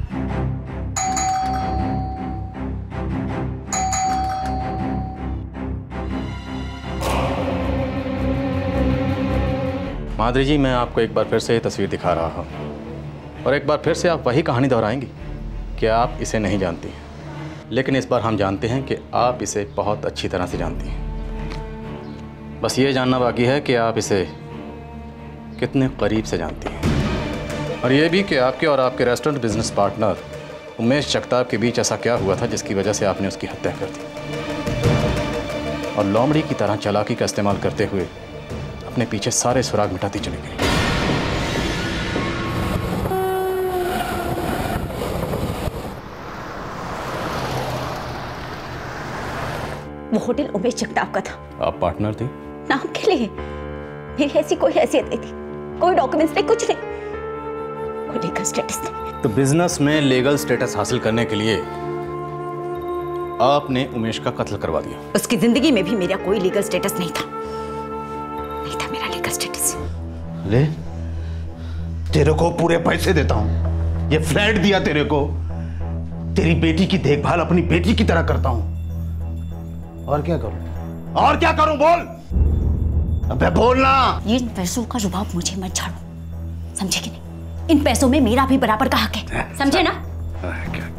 माधुरी जी, मैं आपको एक बार फिर से तस्वीर दिखा रहा हूँ और एक बार फिर से आप वही कहानी दोहराएंगी कि आप इसे नहीं जानती हैं, लेकिन इस बार हम जानते हैं कि आप इसे बहुत अच्छी तरह से जानती हैं। बस ये जानना बाकी है कि आप इसे कितने करीब से जानती हैं, और ये भी कि आपके और आपके restaurant business partner Umesh Jagtap के बीच ऐसा क्या हुआ था जिसकी वजह से आपने उसकी हत्या कर दी और लोमड़ी की तरह चालाकी का इस्तेमाल करते हुए अपने पीछे सारे सुराग मिटाती चली गई। वो होटल उमेश जगताप का था। आप पार्टनर थी? नाम के लिए मेरी ऐसी कोई हैसियत नहीं थी, कोई डॉक्यूमेंट्स नहीं, कुछ नहीं, कोई लीगल स्टेटस नहीं। तो बिजनेस में लीगल स्टेटस हासिल करने के लिए आपने उमेश का कत्ल करवा दिया। उसकी जिंदगी में भी मेरा कोई लीगल स्टेटस नहीं था, नहीं था मेरा लीगल स्टेटस। ले, तेरे को पूरे पैसे देता हूं, ये फ्लैट दिया तेरे को, तेरी बेटी की देखभाल अपनी बेटी की तरह करता हूं। और क्या करूं? और क्या करूं? बोल, अबे बोलना। ये इन पैसों का रुबाब मुझे मत झाड़ो, समझे कि नहीं? इन पैसों में मेरा भी बराबर का हक है, समझे ना?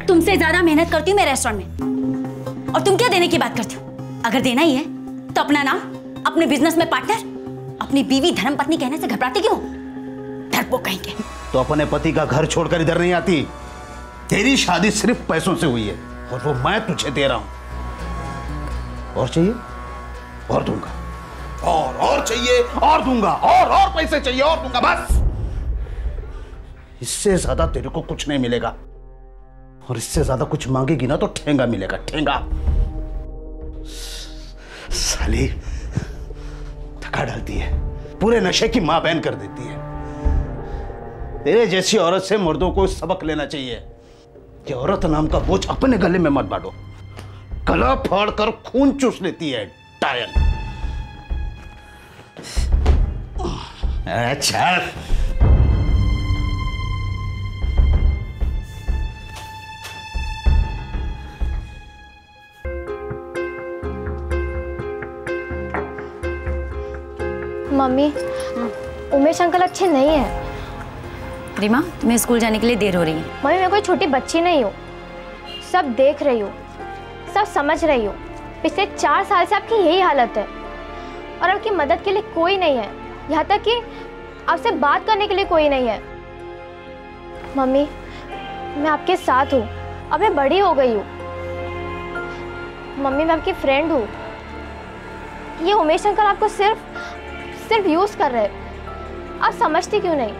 तुमसे ज्यादा मेहनत करती हूँ मैं रेस्टोरेंट में, और तुम क्या देने की बात करती हो? अगर देना ही है तो अपना नाम, अपने बिजनेस में पार्टनर, अपनी बीवी धर्मपत्नी कहने से घबराते क्यों? डरपोक कहेंगे। तो अपने पति का घर छोड़कर इधर नहीं आती। तेरी शादी सिर्फ पैसों से हुई है, और वो मैं तुझे दे रहा हूं। और चाहिए और दूंगा, और चाहिए और दूंगा, और पैसे चाहिए और दूंगा, बस। इससे ज्यादा तेरे को कुछ नहीं मिलेगा, और इससे ज्यादा कुछ मांगेगी ना तो ठेंगा मिलेगा, ठेंगा। साली थका डालती है, पूरे नशे की मां बहन कर देती है। तेरे जैसी औरत से मर्दों को सबक लेना चाहिए कि औरत नाम का बोझ अपने गले में मत बांटो, गला फाड़ कर खून चूस लेती है, टायल। अच्छा मम्मी, उमेश अंकल अच्छे नहीं है। रीमा, तुम्हें स्कूल जाने के लिए देर हो रही है। मम्मी, मैं कोई छोटी बच्ची नहीं हूँ, सब देख रही हूँ, सब समझ रही हूँ। पिछले 4 साल से आपकी यही हालत है और आपकी मदद के लिए कोई नहीं है, यहाँ तक कि आपसे बात करने के लिए कोई नहीं है। मम्मी, मैं आपके साथ हूँ, अब मैं बड़ी हो गई हूँ। मम्मी, मैं आपकी फ्रेंड हूँ। ये उमेश अंकल आपको सिर्फ यूज़ कर रहे हैं, आप समझती क्यों नहीं?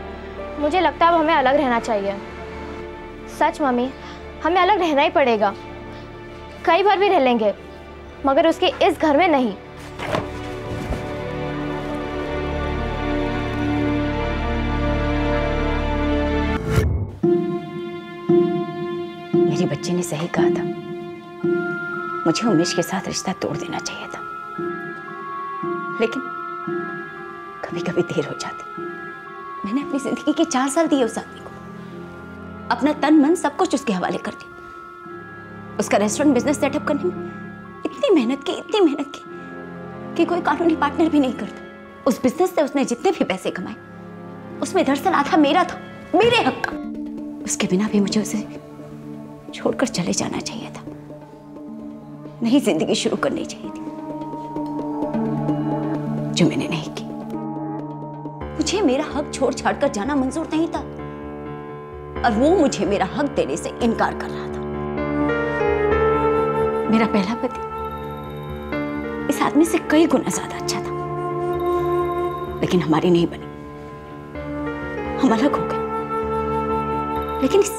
मुझे लगता है अब हमें अलग रहना चाहिए। सच मम्मी, हमें अलग रहना ही पड़ेगा, कई बार भी रह लेंगे, मगर उसके इस घर में नहीं। मेरी बच्ची ने सही कहा था, मुझे उमेश के साथ रिश्ता तोड़ देना चाहिए था, लेकिन कभी कभी देर हो जाती। मैंने अपनी जिंदगी के 4 साल दिए उस आदमी को, अपना तन मन सब कुछ उसके हवाले कर दिया। उसका रेस्टोरेंट बिजनेस सेटअप करने में इतनी मेहनत की कि कोई कानूनी पार्टनर भी नहीं करता। उस बिजनेस से उसने जितने भी पैसे कमाए, उसमें दरअसल आधा मेरा था, मेरे हक का। उसके बिना भी मुझे उसे छोड़कर चले जाना चाहिए था, नई जिंदगी शुरू करनी चाहिए थी, जो मैंने नहीं की। मुझे मेरा हक छोड़ छाड़ कर जाना मंजूर नहीं था, और वो मुझे मेरा हक देने से इनकार कर रहा था। मेरा पहला पति इस आदमी से कई गुना ज्यादा अच्छा था, लेकिन हमारी नहीं बनी, हम अलग हो गए। लेकिन इस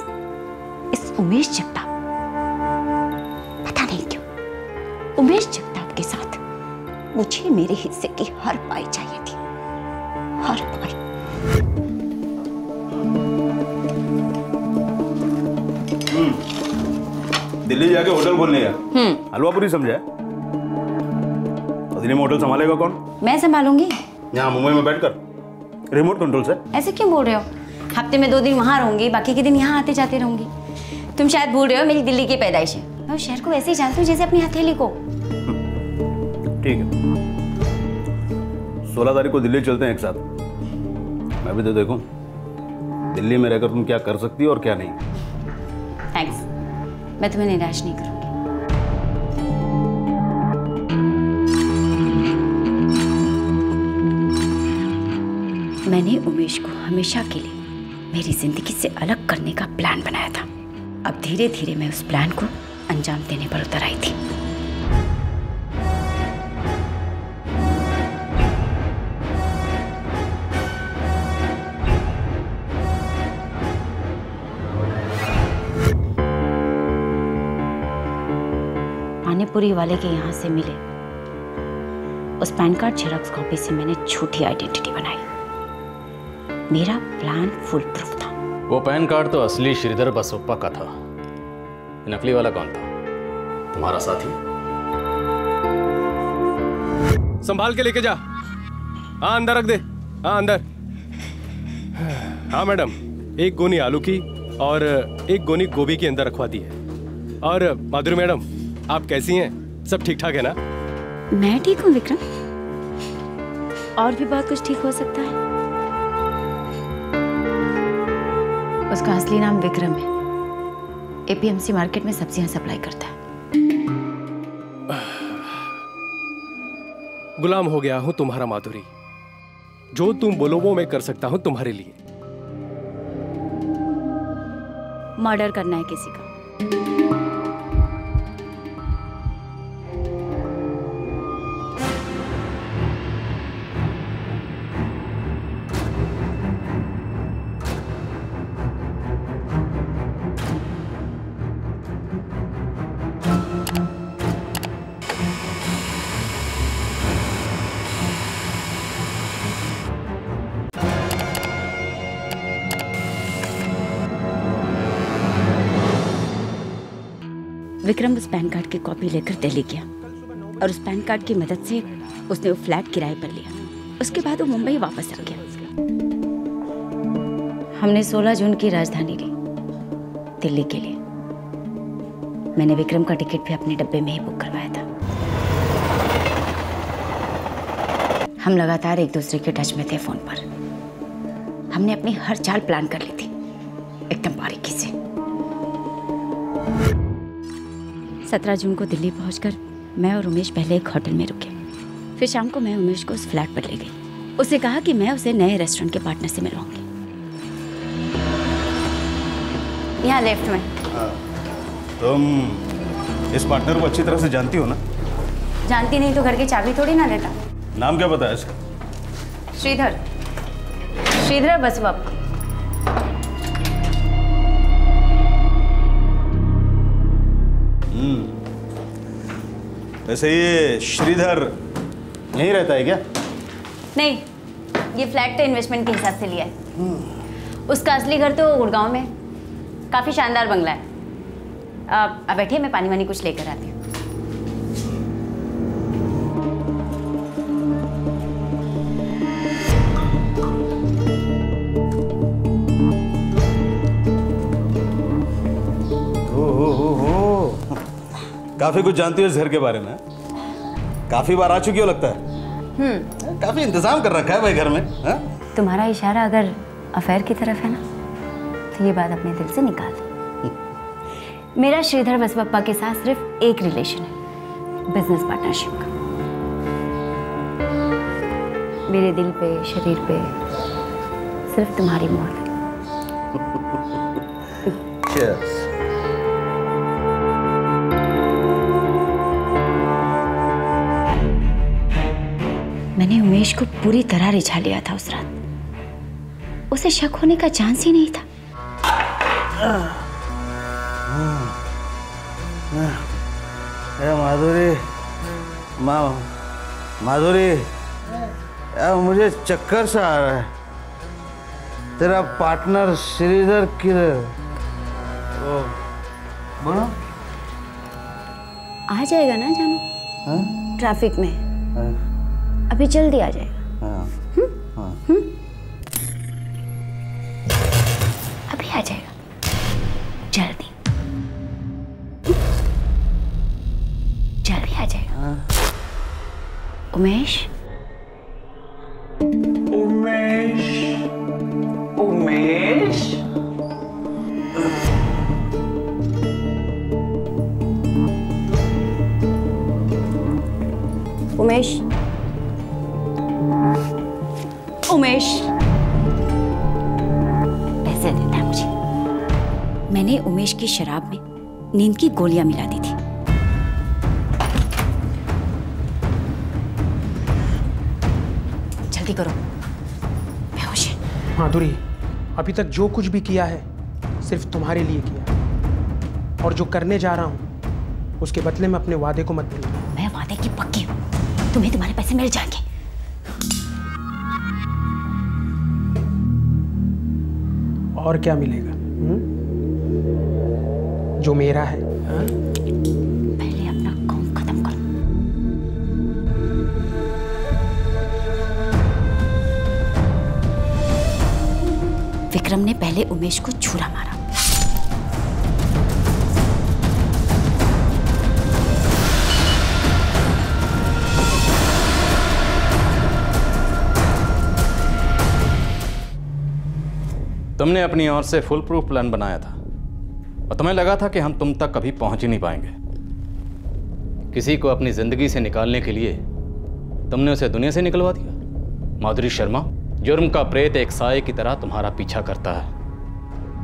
उमेश जगताप, पता नहीं क्यों, उमेश जगताप के साथ मुझे मेरे हिस्से की हर पाई चाहिए थी, हर पाई। दिल्ली जाके होटल खोलने का हलवापुरी समझा है? और दिल्ली में होटल संभालेगा कौन? मैं संभालूंगी। यहाँ मुंबई में बैठकर रिमोट कंट्रोल से। ऐसे क्यों बोल रहे हो? हफ्ते में 2 दिन वहां रहूंगी, बाकी के दिन यहाँ आते जाते रहूंगी। तुम शायद भूल रहे हो, मेरी दिल्ली की पैदाइश है। मैं उस शहर को वैसे ही जानती हूँ जैसे अपनी हथेली को। ठीक है, 16 तारीख को दिल्ली चलते हैं एक साथ। मैं भी तो देखूं दिल्ली में रहकर तुम क्या कर सकती हो और क्या नहीं। थैंक्स, मैं तुम्हें निराश नहीं करूंगी। मैंने उमेश को हमेशा के लिए मेरी जिंदगी से अलग करने का प्लान बनाया था। अब धीरे धीरे मैं उस प्लान को अंजाम देने पर उतर आई थी। पानीपुरी वाले के यहाँ से मिले उस पैन कार्ड जेरॉक्स कॉपी से मैंने झूठी आइडेंटिटी बनाई। मेरा प्लान फुल प्रूफ था। वो पैन कार्ड तो असली श्रीधर बसोप्पा का था, नकली वाला कौन था? तुम्हारा साथी। संभाल के लेके जा। हाँ अंदर रख दे। हाँ अंदर। हाँ मैडम, 1 गोनी आलू की और 1 गोनी गोभी की अंदर रखवा दी है। और माधुरी मैडम, आप कैसी हैं? सब ठीक ठाक है ना? मैं ठीक हूँ विक्रम, और भी बहुत कुछ ठीक हो सकता है। उसका असली नाम विक्रम है, एपीएमसी मार्केट में सब्जियां सप्लाई करता है। गुलाम हो गया हूं तुम्हारा माधुरी, जो तुम बोलो वो मैं कर सकता हूं तुम्हारे लिए। मर्डर करना है किसी का, विक्रम उस पैन कार्ड की कॉपी लेकर दिल्ली गया और उस पैन कार्ड की मदद से उसने वो फ्लैट किराए पर लिया। उसके बाद वो मुंबई वापस आ गया। हमने 16 जून की राजधानी ली दिल्ली के लिए। मैंने विक्रम का टिकट भी अपने डब्बे में ही बुक करवाया था। हम लगातार एक दूसरे के टच में थे फोन पर। हमने अपनी हर चाल प्लान कर ली थी एकदम बारीकी से। 17 जून को दिल्ली पहुंचकर मैं और उमेश पहले एक होटल में रुके। फिर शाम को मैं उमेश को उस फ्लैट पर ले गई। उसे कहा कि मैं उसे नए रेस्टोरेंट के पार्टनर से मिलवाऊंगी। यहाँ लेफ्ट में। तुम इस पार्टनर को अच्छी तरह से जानती हो ना? जानती नहीं तो घर की चाबी थोड़ी ना देता। नाम क्या पता है इसका? श्रीधर बसवप्पा। वैसे ये श्रीधर यहीं रहता है क्या? नहीं, ये फ्लैट तो इन्वेस्टमेंट के हिसाब से लिया है। उसका असली घर तो गुड़गांव में। काफी शानदार बंगला है। अब बैठिए, मैं पानी वानी कुछ लेकर आती हूँ। काफी कुछ जानती हो इस घर के बारे में। काफी बार आ चुकी हो लगता है। काफी इंतजाम कर रखा है भाई घर में। हा? तुम्हारा इशारा अगर अफेयर की तरफ है ना, तो ये बात अपने दिल से निकाल दो। मेरा श्रीधर बसवप्पा के साथ सिर्फ एक रिलेशन है, बिजनेस पार्टनरशिप का। मेरे दिल पे, शरीर पे सिर्फ तुम्हारी मोहर है। Cheers. मैंने उमेश को पूरी तरह रिझा लिया था उस रात। उसे शक होने का चांस ही नहीं था। माधुरी, माधुरी, मुझे चक्कर सा आ रहा है। तेरा पार्टनर श्रीधर किधर? बोलो। आ जाएगा ना जानू, ट्रैफिक में। अभी जल्दी आ जाएगा। अभी आ जाएगा जल्दी। जल्दी आ जाएगा। उमेश, उमेश, उमेश। उमेश, उमेश पैसे देता है मुझे। मैंने उमेश की शराब में नींद की गोलियां मिला दी थी। जल्दी करो, बेहोश है। माधुरी, अभी तक जो कुछ भी किया है सिर्फ तुम्हारे लिए किया, और जो करने जा रहा हूं उसके बदले में अपने वादे को मत भूलना। मैं वादे की पक्की हूं, तुम्हें तुम्हारे पैसे मिल जाएंगे। और क्या मिलेगा? जो मेरा है। पहले अपना काम खत्म करो। विक्रम ने पहले उमेश को छुरा मारा। तुमने अपनी ओर से फुल प्रूफ प्लान बनाया था और तुम्हें लगा था कि हम तुम तक कभी पहुंच ही नहीं पाएंगे। किसी को अपनी जिंदगी से निकालने के लिए तुमने उसे दुनिया से निकलवा दिया। माधुरी शर्मा, जुर्म का प्रेत एक साए की तरह तुम्हारा पीछा करता है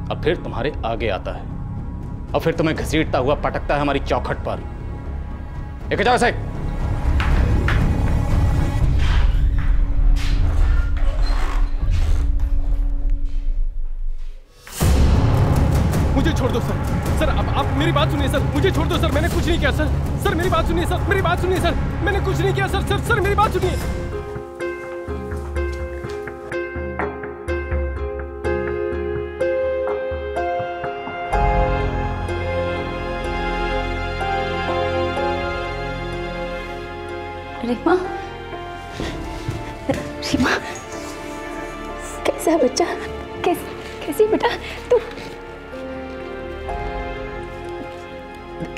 और फिर तुम्हारे आगे आता है और फिर तुम्हें घसीटता हुआ पटकता है हमारी चौखट पर। एक जाओ से। मुझे छोड़ दो सर। सर अब आप मेरी बात सुनिए सर, मुझे छोड़ दो सर, मैंने कुछ नहीं किया सर। सर मेरी बात सुनिए सर, मेरी बात सुनिए सर, मैंने कुछ नहीं किया सर। सर मेरी बात सुनिए। रीमा, रीमा, कैसा है बच्चा? कैसी बेटा तू?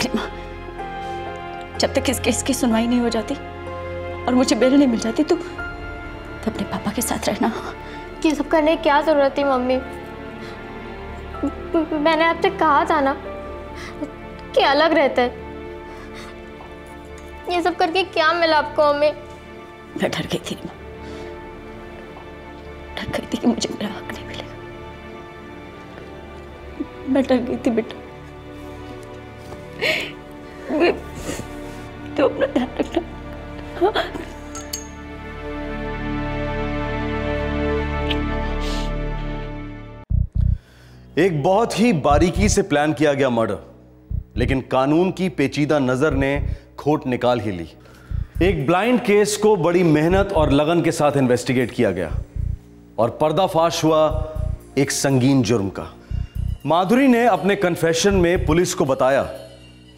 रीमा, जब तक इस केस की सुनवाई नहीं हो जाती और मुझे बेल नहीं मिल जाती, तू अपने पापा के साथ रहना। ये सब करने की क्या जरूरत थी मम्मी? मैंने आपसे कहा था ना कि अलग रहते हैं। ये सब करके क्या मिला आपको मम्मी? मैं डर गई थी रीमा, डर गई थी कि मुझे मेरा हक नहीं मिलेगा। मैं डर गई थी बेटा। तो अपना ध्यान रखना। एक बहुत ही बारीकी से प्लान किया गया मर्डर, लेकिन कानून की पेचीदा नजर ने खोट निकाल ही ली। एक ब्लाइंड केस को बड़ी मेहनत और लगन के साथ इन्वेस्टिगेट किया गया और पर्दाफाश हुआ एक संगीन जुर्म का। माधुरी ने अपने कन्फेशन में पुलिस को बताया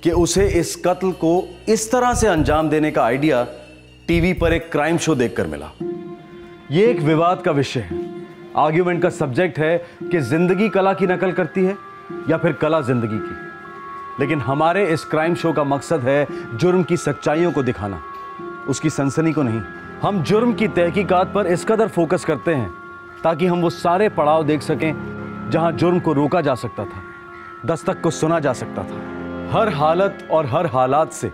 कि उसे इस कत्ल को इस तरह से अंजाम देने का आइडिया टीवी पर एक क्राइम शो देखकर मिला। यह एक विवाद का विषय है। आर्ग्यूमेंट का सब्जेक्ट है कि जिंदगी कला की नकल करती है या फिर कला जिंदगी की। लेकिन हमारे इस क्राइम शो का मकसद है जुर्म की सच्चाइयों को दिखाना, उसकी सनसनी को नहीं। हम जुर्म की तहकीकात पर इस कदर फोकस करते हैं ताकि हम वो सारे पड़ाव देख सकें जहां जुर्म को रोका जा सकता था, दस्तक को सुना जा सकता था। हर हालत और हर हालात से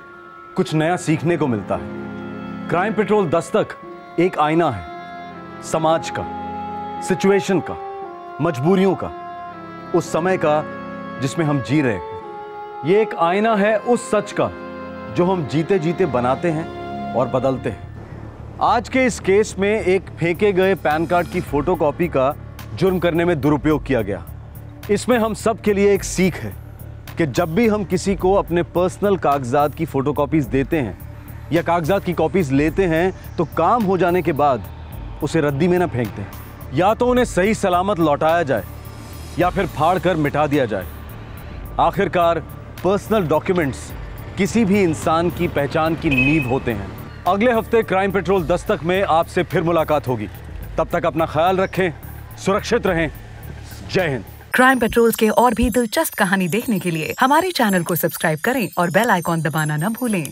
कुछ नया सीखने को मिलता है। क्राइम पेट्रोल दस्तक एक आईना है, समाज का, सिचुएशन का, मजबूरियों का, उस समय का जिसमें हम जी रहे हैं। ये एक आईना है उस सच का जो हम जीते जीते बनाते हैं और बदलते हैं। आज के इस केस में एक फेंके गए पैन कार्ड की फोटोकॉपी का जुर्म करने में दुरुपयोग किया गया। इसमें हम सब के लिए एक सीख है कि जब भी हम किसी को अपने पर्सनल कागजात की फोटोकॉपीज देते हैं या कागजात की कॉपीज लेते हैं तो काम हो जाने के बाद उसे रद्दी में ना फेंक दें। या तो उन्हें सही सलामत लौटाया जाए या फिर फाड़ कर मिटा दिया जाए। आखिरकार पर्सनल डॉक्यूमेंट्स किसी भी इंसान की पहचान की नींव होते हैं। अगले हफ्ते क्राइम पेट्रोल दस्तक में आपसे फिर मुलाकात होगी। तब तक अपना ख्याल रखें, सुरक्षित रहें। जय हिंद। क्राइम पेट्रोल के और भी दिलचस्प कहानी देखने के लिए हमारे चैनल को सब्सक्राइब करें और बेल आइकॉन दबाना न भूलें।